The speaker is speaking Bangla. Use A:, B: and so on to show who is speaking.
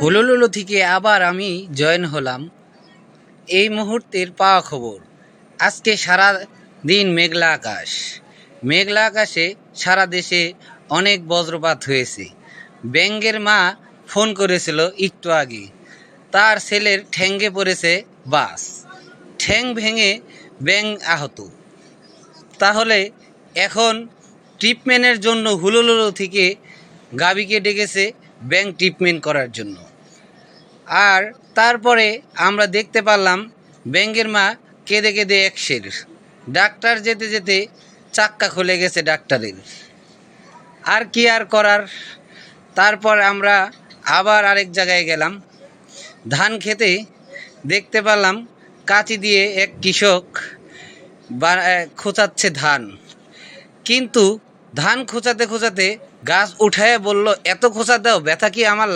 A: হুলুলুলু থেকে আবার আমি জয়েন হলাম। এই মুহূর্তের পাওয়া খবর, আজকে সারা দিন মেঘলা আকাশ। মেঘলা আকাশে সারা দেশে অনেক বজ্রপাত হয়েছে। ব্যাঙের মা ফোন করেছিল একটু আগে, তার ছেলের ঠ্যাঙ্গে পড়েছে বাস, ঠ্যাং ভেঙে ব্যাঙ আহত। তাহলে এখন ট্রিটমেন্টের জন্য হুলুলুলু থেকে গাবিকে ডেকেছে ব্যাঙ ট্রিটমেন্ট করার জন্য। আর তারপরে আমরা দেখতে পারলাম ব্যাঙের মা কেঁদে কেঁদে একশের। ডাক্তার যেতে যেতে চাক্কা খুলে গেছে ডাক্তারের। আর কি আর করার। তারপর আমরা আবার আরেক জায়গায় গেলাম ধান খেতে। দেখতে পেলাম কাঁচি দিয়ে এক কৃষক খোঁচাচ্ছে ধান, কিন্তু ধান খোঁচাতে খোঁচাতে গাছ উঠায় বলল, এত খোঁচা দাও, ব্যথা কি আমার